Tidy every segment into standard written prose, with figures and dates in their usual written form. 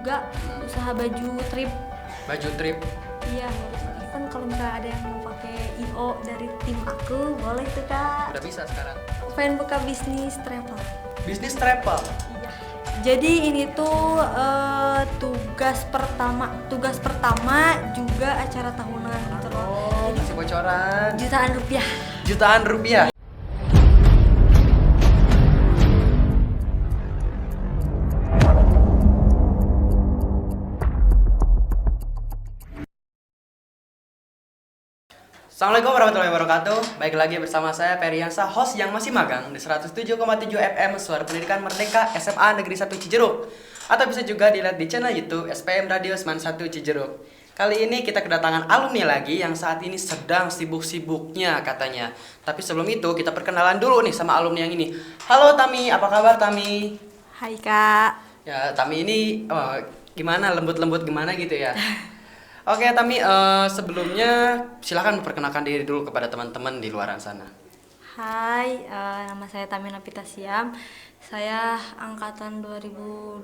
juga usaha baju trip. Baju trip. Iya, kan kalau misalnya ada yang mau pakai IO dari tim aku, boleh tuh Kak. Udah bisa sekarang. Pengen buka bisnis travel. Bisnis travel. Iya. Jadi ini tuh tugas pertama juga acara tahunan gitu loh. Oh, kasih bocoran. Jutaan rupiah. Jutaan rupiah. Assalamualaikum warahmatullahi wabarakatuh. Baik lagi bersama saya Periansa, host yang masih magang di 107,7 FM Suara Pendidikan Merdeka SMA Negeri 1 Cijeruk. Atau bisa juga dilihat di channel YouTube SPM Radio Seman 1 Cijeruk. Kali ini kita kedatangan alumni lagi yang saat ini sedang sibuk-sibuknya katanya. Tapi sebelum itu kita perkenalan dulu nih sama alumni yang ini. Halo Tami, apa kabar Tami? Hai Kak. Ya Tami ini gimana, lembut-lembut gimana gitu ya? Oke Tami, sebelumnya silakan memperkenalkan diri dulu kepada teman-teman di luaran sana. Hai, nama saya Tami Napita Siam. Saya angkatan 2020.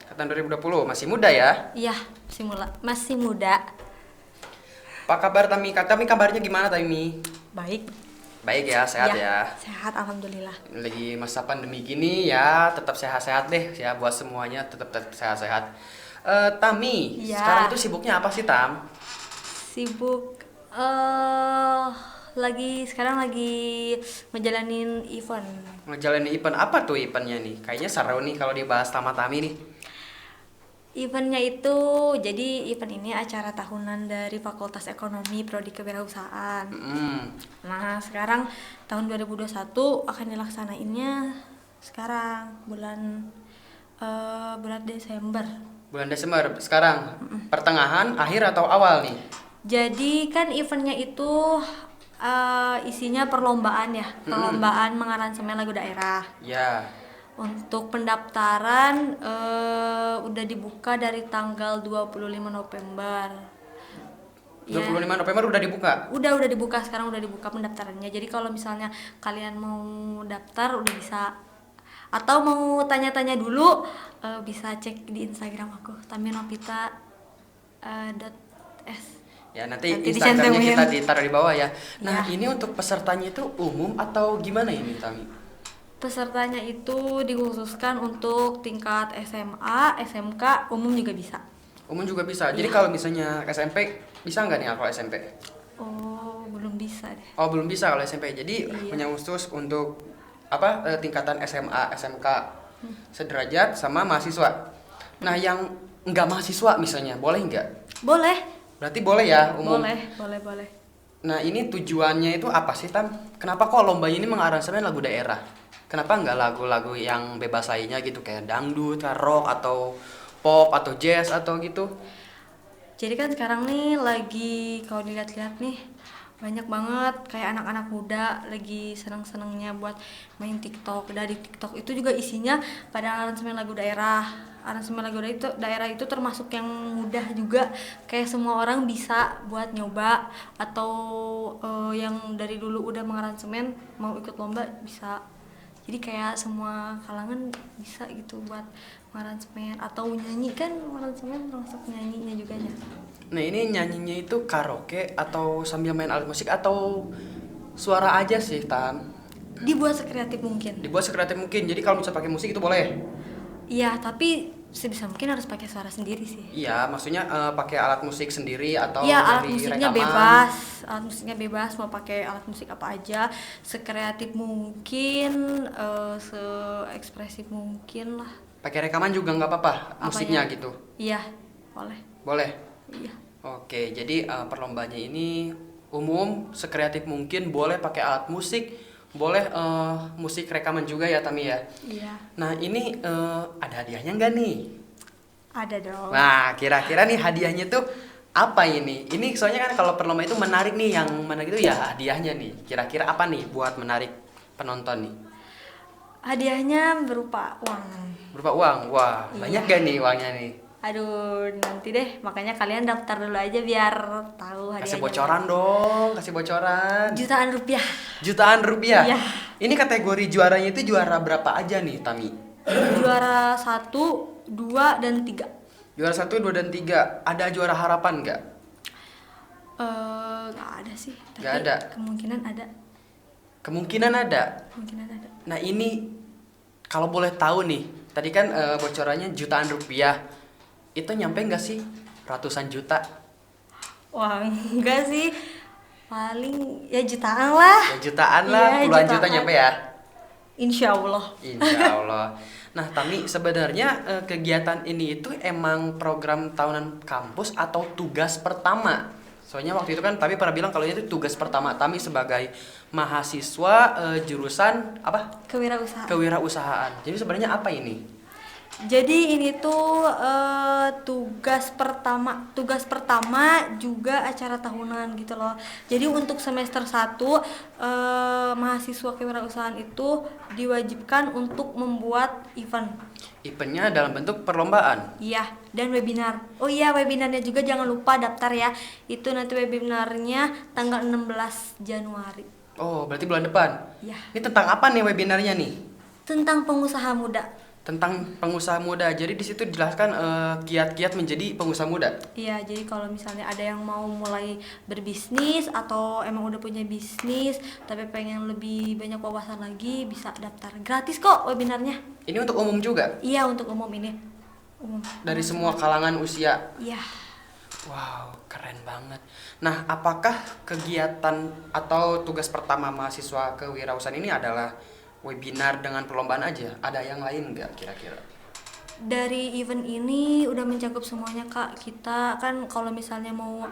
Angkatan 2020, masih muda ya? Iya, masih muda. Apa kabar Tami? Tami kabarnya gimana Tami? Baik. Baik ya, sehat ya. Sehat, alhamdulillah. Lagi masa pandemi gini ya, tetap sehat-sehat deh ya, buat semuanya tetap sehat-sehat. Tami, Ya. sekarang itu sibuknya apa sih Tam? Sibuk sekarang lagi ngejalanin event. Ngejalanin event, apa tuh eventnya nih? Kayaknya seru nih kalau dibahas sama Tami nih. Eventnya itu, jadi event ini acara tahunan dari Fakultas Ekonomi Prodi Kewirausahaan. Nah, sekarang tahun 2021 akan dilaksanainnya sekarang bulan Desember. Bulan Desember, sekarang pertengahan, akhir atau awal nih? Jadi kan eventnya itu isinya perlombaan ya, perlombaan mengaransemen lagu daerah. Ya. Untuk pendaftaran udah dibuka dari tanggal 25 November. 25 November udah dibuka? Udah dibuka, sekarang udah dibuka pendaftarannya. Jadi kalau misalnya kalian mau daftar udah bisa. Atau mau tanya-tanya dulu bisa cek di Instagram aku taminopita.s. Ya nanti Instagramnya dicantumin. kita ditaruh di bawah ya. Nah Ya. ini untuk pesertanya itu umum atau gimana ini Tami? Pesertanya itu dikhususkan untuk tingkat SMA, SMK, umum juga bisa. Umum juga bisa. Jadi Iya. kalau misalnya SMP bisa nggak nih kalau SMP? Oh, belum bisa deh. Oh belum bisa kalau SMP. Jadi Iya. punya khusus untuk tingkatan SMA, SMK sederajat sama mahasiswa. Nah yang nggak mahasiswa misalnya boleh nggak? Boleh. Berarti boleh ya umum. Boleh. Nah ini tujuannya itu apa sih Tam? Kenapa kok lomba ini mengaransemen lagu daerah? Kenapa nggak lagu-lagu yang bebas lainnya gitu kayak dangdut, rock atau pop atau jazz atau gitu? Jadi kan sekarang nih lagi kalau dilihat-lihat nih banyak banget kayak anak-anak muda lagi seneng-senengnya buat main TikTok. Dari TikTok itu juga isinya pada aransemen lagu daerah. Aransemen lagu daerah itu termasuk yang mudah juga, kayak semua orang bisa buat nyoba, atau yang dari dulu udah mengaransemen mau ikut lomba bisa. Jadi kayak semua kalangan bisa gitu buat mengaransemen atau nyanyi, kan mengaransemen termasuk nyanyinya juga ya. Nah ini nyanyinya itu karaoke atau sambil main alat musik atau suara aja sih Tam? Dibuat sekreatif mungkin. Dibuat sekreatif mungkin. Jadi kalau bisa pakai musik itu boleh? Iya, tapi sebisa mungkin harus pakai suara sendiri sih. Iya, maksudnya pakai alat musik sendiri atau Iya, alat dari musiknya rekaman? bebas. Alat musiknya bebas, mau pakai alat musik apa aja, sekreatif mungkin, se-ekspresif mungkin lah. Pakai rekaman juga nggak apa-apa musiknya Apanya? gitu? Iya, boleh. Boleh? Iya. Oke, jadi perlombanya ini umum, sekreatif mungkin, boleh pakai alat musik, boleh musik rekaman juga ya Tami ya? Iya. Nah ini ada hadiahnya nggak nih? Ada dong. Nah kira-kira nih hadiahnya tuh apa ini? Ini soalnya kan kalau perlombaan itu menarik nih, yang mana gitu ya hadiahnya nih. Kira-kira apa nih buat menarik penonton nih? Hadiahnya berupa uang. Berupa uang? Wah, Iya. banyak gak nih uangnya nih? Aduh, nanti deh, makanya kalian daftar dulu aja biar tahu hadiahnya. Kasih bocoran dong, kasih bocoran. Jutaan rupiah. Jutaan rupiah? Iya. Ini kategori juaranya itu juara berapa aja nih, Tami? Juara 1, 2, dan 3. Juara 1, 2, dan 3. Ada juara harapan nggak? Nggak ada sih, tapi Nggak ada. kemungkinan ada. Kemungkinan ada. Kemungkinan ada. Nah ini kalau boleh tahu nih, tadi kan bocorannya jutaan rupiah. Itu nyampe nggak sih ratusan juta? Wah, enggak sih. Paling ya jutaan lah. Ya jutaan lah, Iya, puluhan juta jutaan. nyampe ya. Insya Allah. Insya Allah. Nah, Tami, sebenarnya kegiatan ini itu emang program tahunan kampus atau tugas pertama? Soalnya waktu itu kan Tami pernah bilang kalau itu tugas pertama Tami sebagai mahasiswa jurusan apa? Kewirausahaan. Kewirausahaan. Jadi sebenarnya apa ini? Jadi ini tuh tugas pertama juga acara tahunan gitu loh. Jadi untuk semester 1 mahasiswa kewirausahaan itu diwajibkan untuk membuat event. Eventnya dalam bentuk perlombaan. Iya, dan webinar. Oh iya, webinarnya juga jangan lupa daftar ya. Itu nanti webinarnya tanggal 16 Januari. Oh, berarti bulan depan. Iya. Ini tentang apa nih webinarnya nih? Tentang pengusaha muda. Tentang pengusaha muda. Jadi di situ dijelaskan kiat-kiat menjadi pengusaha muda. Iya, jadi kalau misalnya ada yang mau mulai berbisnis atau emang udah punya bisnis tapi pengen lebih banyak wawasan lagi, bisa daftar. Gratis kok webinarnya. Ini untuk umum juga. Iya, untuk umum ini. Umum. Dari semua kalangan usia. Iya. Wow, keren banget. Nah, apakah kegiatan atau tugas pertama mahasiswa kewirausahaan ini adalah webinar dengan perlombaan aja? Ada yang lain nggak kira-kira? Dari event ini udah mencakup semuanya Kak. Kita kan kalau misalnya mau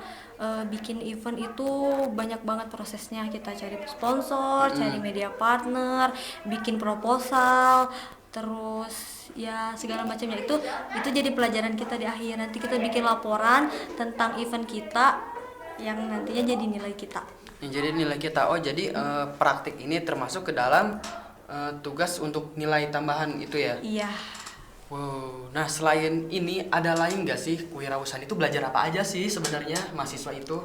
bikin event itu banyak banget prosesnya. Kita cari sponsor, cari media partner, bikin proposal, terus ya segala macamnya. Itu jadi pelajaran kita di akhir. Nanti kita bikin laporan tentang event kita yang nantinya jadi nilai kita. Yang jadi nilai kita. Oh, jadi praktik ini termasuk ke dalam tugas untuk nilai tambahan itu ya? Iya. Wow, nah selain ini ada lain nggak sih kewirausahaan itu belajar apa aja sih sebenarnya mahasiswa itu?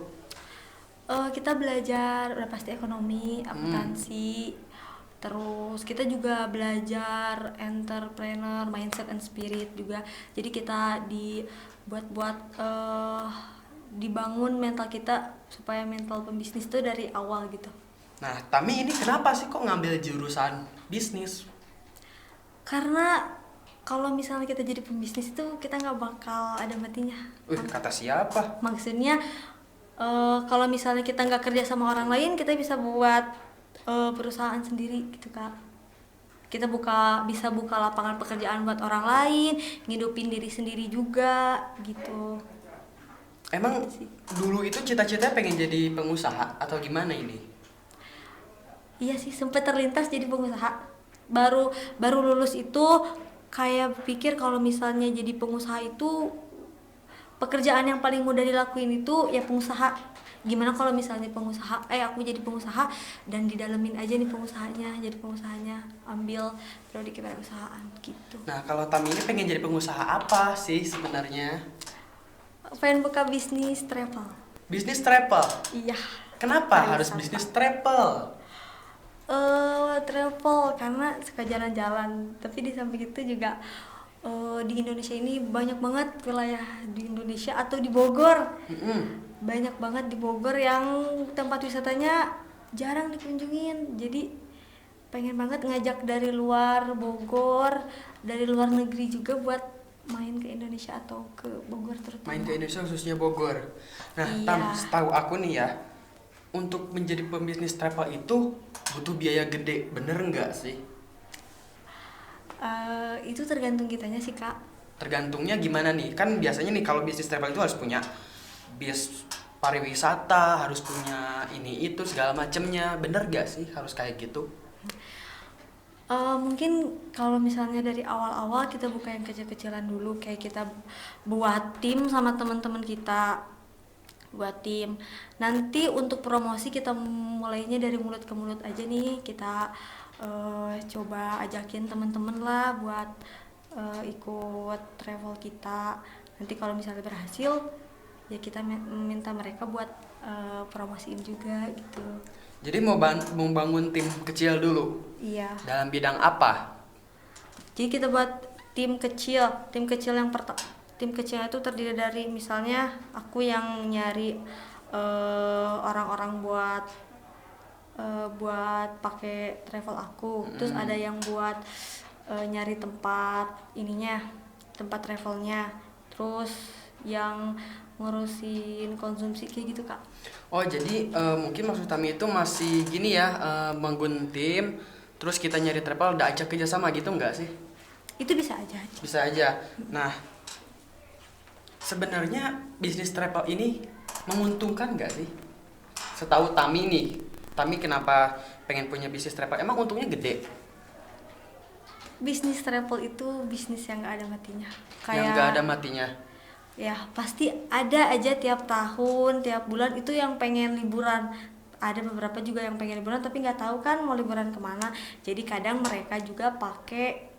Kita belajar udah pasti ekonomi, akuntansi, terus kita juga belajar entrepreneur, mindset and spirit juga. Jadi kita dibangun mental kita supaya mental pembisnis itu dari awal gitu. Nah, Tami ini kenapa sih kok ngambil jurusan bisnis? Karena kalau misalnya kita jadi pembisnis itu kita nggak bakal ada matinya. Kata siapa? Maksudnya kalau misalnya kita nggak kerja sama orang lain, kita bisa buat perusahaan sendiri gitu Kak. Kita bisa buka lapangan pekerjaan buat orang lain, ngidupin diri sendiri juga gitu. Emang dulu itu cita-citanya pengen jadi pengusaha atau gimana ini? Iya sih, sempat terlintas jadi pengusaha. Baru lulus itu kayak pikir kalau misalnya jadi pengusaha itu pekerjaan yang paling mudah dilakuin itu ya pengusaha. Gimana kalau misalnya aku jadi pengusaha dan didalemin aja nih jadi pengusahanya, ambil prodi kewirausahaan gitu. Nah, kalau Tami ini pengen jadi pengusaha apa sih sebenarnya? Pengen buka bisnis travel. Bisnis travel? Iya. Kenapa harus bisnis travel? Travel karena suka jalan-jalan, tapi di samping itu juga di Indonesia ini banyak banget wilayah di Indonesia atau di Bogor. Banyak banget di Bogor yang tempat wisatanya jarang dikunjungin. Jadi pengen banget ngajak dari luar Bogor, dari luar negeri juga buat main ke Indonesia atau ke Bogor terutama. Main ke Indonesia khususnya Bogor. Nah, Iya. Tam, setahu aku nih ya, untuk menjadi pembisnis travel itu butuh biaya gede, bener nggak sih? Itu tergantung kitanya sih Kak. Tergantungnya gimana nih? Kan biasanya nih kalau bisnis travel itu harus punya bis pariwisata, harus punya ini itu segala macemnya. Bener nggak sih harus kayak gitu? Mungkin kalau misalnya dari awal-awal kita buka yang kecil-kecilan dulu, kayak kita buat tim sama teman-teman kita, buat tim. Nanti untuk promosi kita mulainya dari mulut ke mulut aja nih. Kita coba ajakin teman-teman lah buat ikut travel kita. Nanti kalau misalnya berhasil ya kita minta mereka buat promosiin juga gitu. Jadi mau bangun tim kecil dulu? Iya. Dalam bidang apa? Jadi kita buat tim kecil yang Tim kecilnya itu terdiri dari misalnya aku yang nyari orang-orang buat pakai travel aku, terus ada yang buat nyari tempat travelnya, terus yang ngurusin konsumsi kayak gitu kak. Oh jadi mungkin maksud Tami itu masih gini ya, bangun tim, terus kita nyari travel, udah ajak kerjasama gitu nggak sih? Itu bisa aja. Bisa aja. Nah, sebenarnya bisnis travel ini menguntungkan nggak sih? Setahu Tami nih, Tami kenapa pengen punya bisnis travel? Emang untungnya gede? Bisnis travel itu bisnis yang nggak ada matinya. Yang nggak ada matinya. Ya pasti ada aja tiap tahun, tiap bulan itu yang pengen liburan. Ada beberapa juga yang pengen liburan tapi nggak tahu kan mau liburan kemana. Jadi kadang mereka juga pakai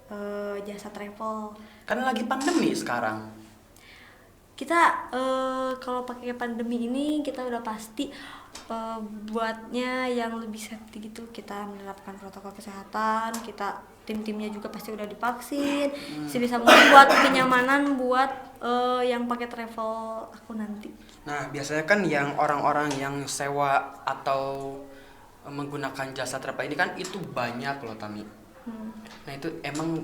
jasa travel. Kan lagi pandemi sekarang. Kita kalau pakai pandemi ini kita udah pasti buatnya yang lebih safety gitu. Kita menerapkan protokol kesehatan, kita tim-timnya juga pasti udah divaksin. Sebisa mungkin buat kenyamanan buat yang pakai travel aku nanti. Nah, biasanya kan yang orang-orang yang sewa atau menggunakan jasa travel ini kan itu banyak loh Tami. Nah itu emang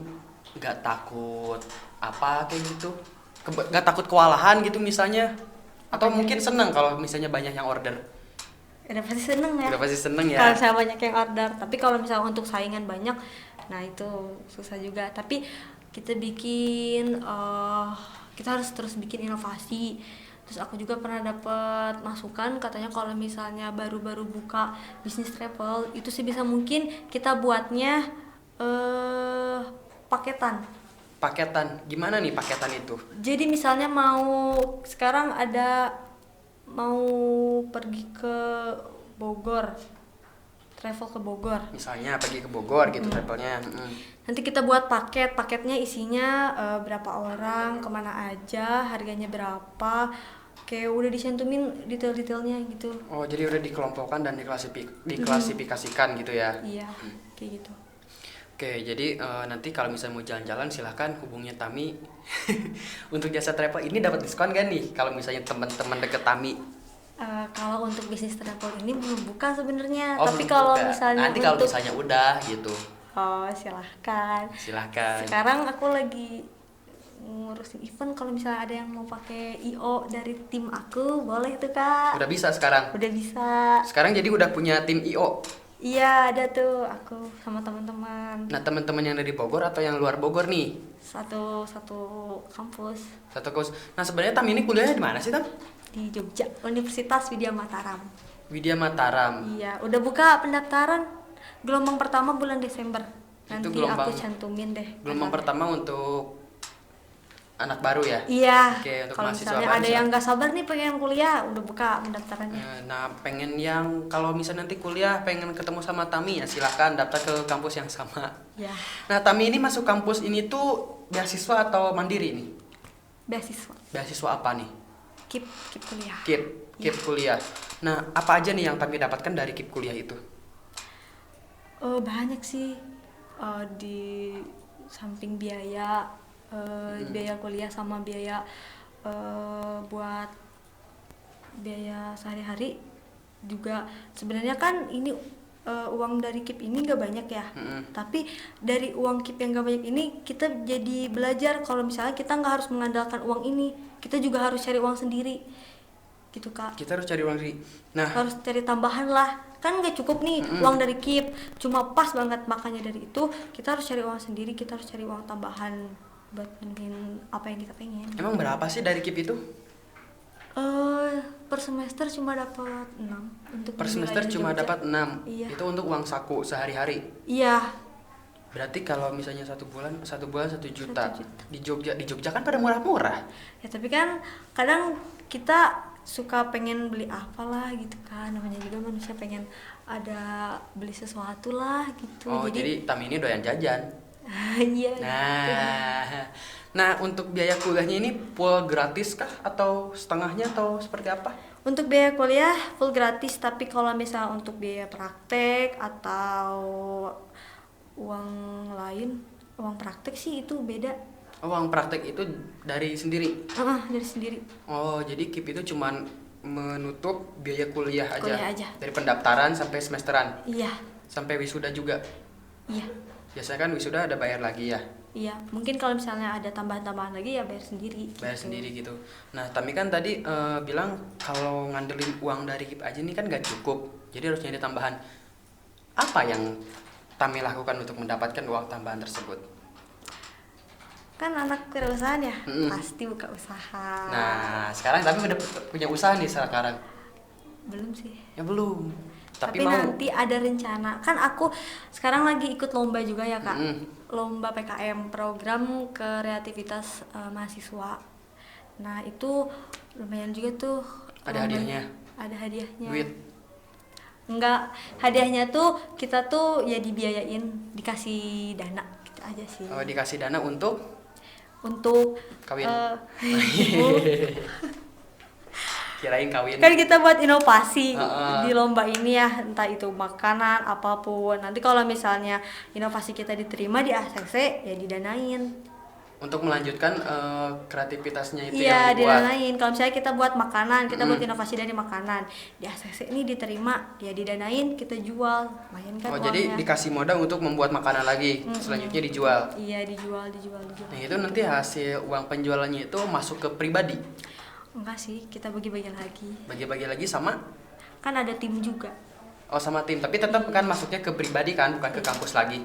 nggak takut apa kayak gitu? Nggak takut kewalahan gitu misalnya? Atau mungkin seneng kalau misalnya banyak yang order? Udah pasti seneng ya. Udah pasti seneng ya. Kalau saya banyak yang order. Tapi kalau misalnya untuk saingan banyak, nah itu susah juga. Tapi kita bikin, kita harus terus bikin inovasi. Terus aku juga pernah dapat masukan katanya kalau misalnya baru-baru buka bisnis travel itu sebisa mungkin kita buatnya paketan. Paketan, gimana nih paketan itu? Jadi misalnya sekarang mau pergi ke Bogor, travel ke Bogor. Misalnya pergi ke Bogor gitu travelnya. Nanti kita buat paketnya isinya berapa orang, kemana aja, harganya berapa, kayak udah dicantumin detail-detailnya gitu. Oh jadi udah dikelompokkan dan diklasifikasikan gitu ya? Iya, kayak gitu. Oke, jadi nanti kalau misalnya mau jalan-jalan silahkan hubungi Tami. Untuk jasa travel ini dapat diskon gak nih kalau misalnya teman-teman deket Tami? Kalau untuk bisnis travel ini belum buka sebenarnya, Oh, tapi belum kalau buka. misalnya nanti kalau misalnya udah gitu. Oh silahkan. Silahkan. Sekarang aku lagi ngurusin event, kalau misalnya ada yang mau pakai IO dari tim aku boleh tuh kak. Udah bisa sekarang? Udah bisa. Sekarang jadi udah punya tim IO? Iya ada tuh aku sama teman-teman. Nah teman-teman yang dari Bogor atau yang luar Bogor nih? Satu kampus. Satu kos. Nah sebenarnya Tam ini kuliahnya di mana sih Tam? Di Jogja, Universitas Widya Mataram. Widya Mataram. Iya, udah buka pendaftaran gelombang pertama bulan Desember. Nanti gelombang- aku cantumin deh. Gelombang pertama untuk anak baru ya? Iya. Oke, untuk Kalau mahasiswa misalnya baru ada ya. yang nggak sabar nih pengen kuliah, udah buka pendaftarannya. Nah pengen yang kalau misalnya nanti kuliah pengen ketemu sama Tami ya silahkan daftar ke kampus yang sama. Ya, Nah Tami ini masuk kampus ini tuh beasiswa atau mandiri nih? beasiswa. Beasiswa apa nih? Keep kuliah. Keep kuliah. Nah apa aja nih yang Tami dapatkan dari Keep kuliah itu? Banyak sih, di samping biaya biaya kuliah sama biaya buat biaya sehari-hari juga. Sebenarnya kan ini uang dari KIP ini gak banyak ya, tapi dari uang KIP yang gak banyak ini kita jadi belajar kalau misalnya kita nggak harus mengandalkan uang ini, kita juga harus cari uang sendiri gitu kak. Kita harus cari uang sendiri. Nah Harus cari tambahan lah, kan nggak cukup nih uang dari KIP cuma pas banget, makanya dari itu kita harus cari uang sendiri, kita harus cari uang tambahan buat nemuin apa yang kita pengen. emang berapa sih dari KIP itu? Per semester cuma dapat 6 untuk Per di semester wilayah cuma Jogja. dapat 6. Iya. Itu untuk uang saku sehari-hari. Iya. Berarti kalau misalnya satu bulan 1 juta. 1 juta. Di Jogja kan pada murah-murah. Ya tapi kan kadang kita suka pengen beli apalah gitu kan, namanya juga manusia pengen ada beli sesuatu lah gitu. Oh jadi Tami ini doyan jajan. Iya. Nah untuk biaya kuliahnya ini full gratis kah atau setengahnya atau seperti apa? Untuk biaya kuliah full gratis, tapi kalau misalnya untuk biaya praktek atau uang lain, uang praktek sih itu beda. Oh, uang praktek itu dari sendiri. Dari sendiri. Oh, jadi KIP itu cuman menutup biaya kuliah aja. Kuliah aja. Dari pendaftaran sampai semesteran. Iya. Sampai wisuda juga. Iya. Biasanya kan wisuda ada bayar lagi ya. Iya, mungkin kalau misalnya ada tambahan-tambahan lagi ya bayar sendiri. Bayar gitu. sendiri gitu. Nah, Tami kan tadi bilang kalau ngandelin uang dari KIP aja nih kan gak cukup. Jadi harus nyari tambahan. Apa yang Tami lakukan untuk mendapatkan uang tambahan tersebut? Kan anak perusahaan ya, Mm-mm. pasti buka usaha. Nah, sekarang Tami udah punya usaha nih sekarang. Belum sih. Ya belum. Tapi mau. nanti ada rencana. Kan aku sekarang lagi ikut lomba juga ya, Kak. Mm-mm. Lomba PKM, program kreativitas mahasiswa. Nah, itu lumayan juga tuh. Ada hadiahnya? Ada hadiahnya. Duit. Enggak, hadiahnya tuh kita tuh ya dibiayain, dikasih dana gitu aja sih. Oh, dikasih dana untuk Untuk kawin. bu, Kirain kawin. kan kita buat inovasi Heeh. di lomba ini ya, entah itu makanan apapun. Nanti kalau misalnya inovasi kita diterima di ACC ya didanain. Untuk melanjutkan kreativitasnya itu Iya, yang dibuat. didanain. Kalau misalnya kita buat makanan, kita buat inovasi dari makanan, di ACC ini diterima, ya didanain, kita jual. Lumayan kan Oh, jadi uangnya. dikasih modal untuk membuat makanan lagi. Selanjutnya dijual. Iya, dijual. Nah, itu nanti hasil uang penjualannya itu masuk ke pribadi. Enggak sih, kita bagi-bagi lagi. Bagi-bagi lagi sama Kan ada tim juga. sama tim, tapi tetap kan masuknya ke pribadi kan, bukan ke kampus lagi.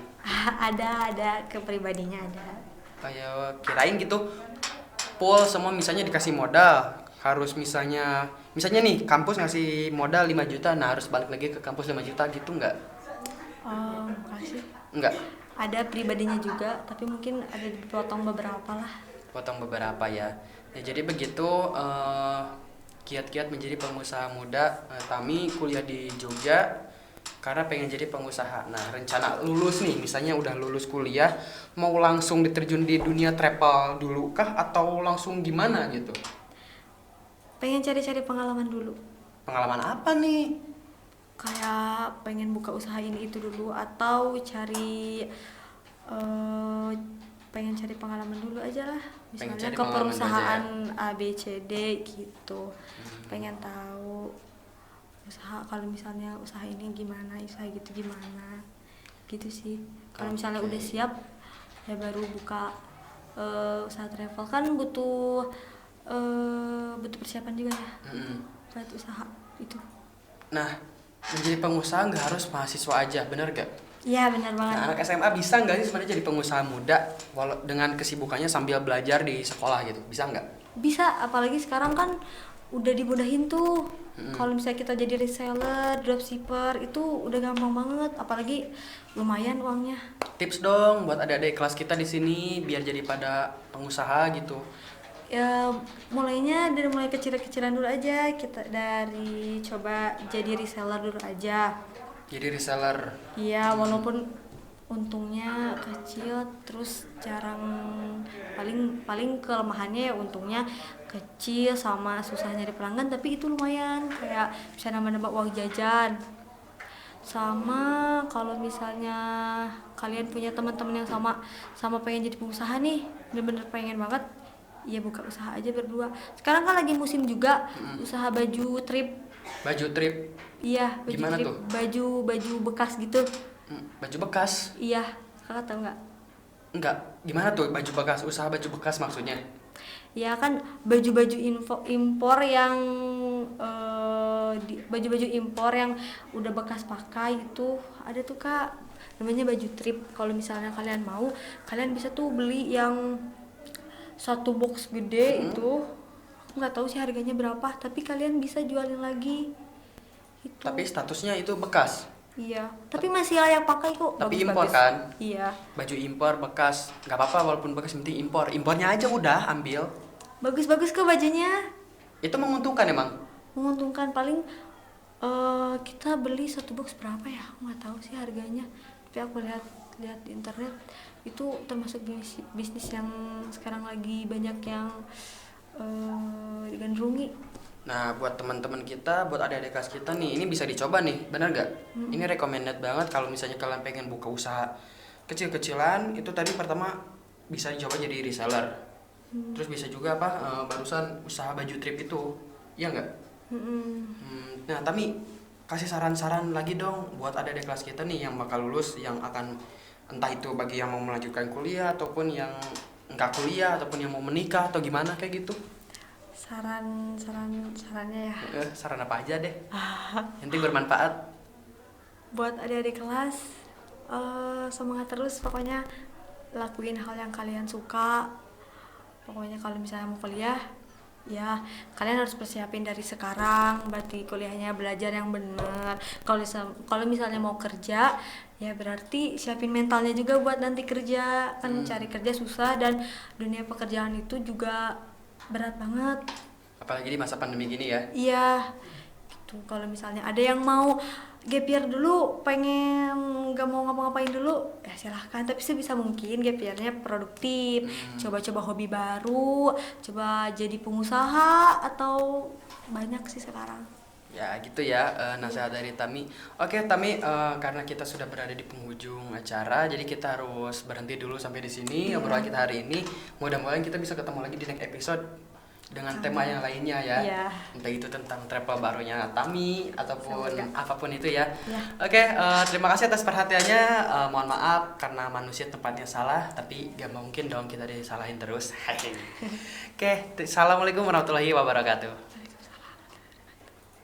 ada ke pribadinya ada. Kayak kirain gitu. Pool semua misalnya dikasih modal, harus misalnya nih kampus ngasih modal 5 juta, nah harus balik lagi ke kampus 5 juta gitu enggak? Makasih. Enggak. Ada pribadinya juga, tapi mungkin ada dipotong beberapa lah. Potong beberapa ya. Ya jadi begitu kiat-kiat menjadi pengusaha muda. Tami kuliah di Jogja karena pengen jadi pengusaha. Nah, rencana lulus nih, misalnya udah lulus kuliah, mau langsung diterjun di dunia travel dulu kah atau langsung gimana gitu? Pengen cari-cari pengalaman dulu. Pengalaman apa nih? Kayak pengen buka usaha ini itu dulu, atau cari pengen cari pengalaman dulu aja lah. Pengen Misalnya cari ke pengalaman dulu aja perusahaan A B C D gitu. Pengen tahu usaha, kalau misalnya usaha ini gimana, usaha gitu gimana. Gitu sih. Kalau misalnya udah siap ya baru buka usaha travel. Kan butuh persiapan juga ya buat usaha itu. Nah, menjadi pengusaha nggak harus mahasiswa aja, bener gak? Iya, benar banget. Nah, anak SMA bisa nggak sih sebenarnya jadi pengusaha muda walau dengan kesibukannya sambil belajar di sekolah gitu? Bisa nggak? Bisa, apalagi sekarang kan udah dimudahin tuh. Kalau misalnya kita jadi reseller, dropshipper, itu udah gampang banget, apalagi lumayan uangnya. Tips dong buat adik-adik kelas kita di sini biar jadi pada pengusaha gitu. Ya mulainya dari mulai kecil-kecilan dulu aja, kita dari coba jadi reseller dulu aja. Jadi reseller. Iya, walaupun untungnya kecil, terus jarang, paling kelemahannya ya untungnya kecil sama susah nyari pelanggan, tapi itu lumayan kayak bisa nambah-nambah uang jajan. Sama kalau misalnya kalian punya teman-teman yang sama pengen jadi pengusaha nih, bener-bener pengen banget, ya buka usaha aja berdua. Sekarang kan lagi musim juga usaha baju trip. Baju trip. Iya, baju Gimana trip, tuh? baju bekas gitu. Baju bekas. Iya, kakak tahu nggak? Enggak. Gimana tuh baju bekas? Usaha baju bekas maksudnya? Ya kan baju-baju impor yang baju-baju impor yang udah bekas pakai itu ada tuh Kak, namanya baju trip. Kalau misalnya kalian mau, kalian bisa tuh beli yang satu box gede itu. Aku nggak tahu sih harganya berapa, tapi kalian bisa jualin lagi. Itu. Tapi statusnya itu bekas. Iya, tapi masih layak pakai kok. Tapi bagus-bagus. impor kan? Iya. Baju impor bekas. Nggak apa-apa walaupun bekas, yang penting impor. Impornya aja udah ambil. Bagus-bagus kok bajunya. Itu menguntungkan emang. Menguntungkan, paling kita beli satu box berapa ya? Aku nggak tahu sih harganya. Tapi aku lihat di internet itu termasuk bisnis yang sekarang lagi banyak yang digandrungi. Nah, buat teman-teman kita, buat adik-adik kelas kita nih, ini bisa dicoba nih, benar gak? Ini recommended banget kalau misalnya kalian pengen buka usaha kecil-kecilan. Itu tadi pertama bisa dicoba jadi reseller. Terus bisa juga barusan usaha baju trip itu, iya nggak? Nah, Tami kasih saran-saran lagi dong buat adik-adik kelas kita nih yang bakal lulus, yang akan entah itu bagi yang mau melanjutkan kuliah ataupun yang enggak kuliah ataupun yang mau menikah atau gimana kayak gitu. Sarannya ya. Saran apa aja deh. Yang penting bermanfaat. Buat adik-adik kelas, semangat terus pokoknya, lakuin hal yang kalian suka. Pokoknya kalau misalnya mau kuliah, ya kalian harus persiapin dari sekarang, berarti kuliahnya belajar yang bener. Kalau misalnya mau kerja, ya berarti siapin mentalnya juga buat nanti kerja. Kan cari kerja susah dan dunia pekerjaan itu juga berat banget. Apalagi di masa pandemi gini ya. Iya, gitu. Kalau misalnya ada yang mau gap year dulu, pengen gak mau ngapa-ngapain dulu, ya silahkan. Tapi sebisa mungkin gap year-nya produktif. Coba-coba hobi baru, coba jadi pengusaha, atau banyak sih sekarang. Ya gitu ya, nasihat dari Tami. Oke Tami, karena kita sudah berada di penghujung acara, jadi kita harus berhenti dulu sampai di sini obrolan kita hari ini. Mudah-mudahan kita bisa ketemu lagi di next episode dengan tema yang lainnya ya. Iya. Entah itu tentang travel barunya Tami ataupun apapun itu ya. Ya. Oke, terima kasih atas perhatiannya. Mohon maaf karena manusia tempatnya salah, tapi gak mungkin dong kita disalahin terus. Oke, assalamualaikum warahmatullahi wabarakatuh.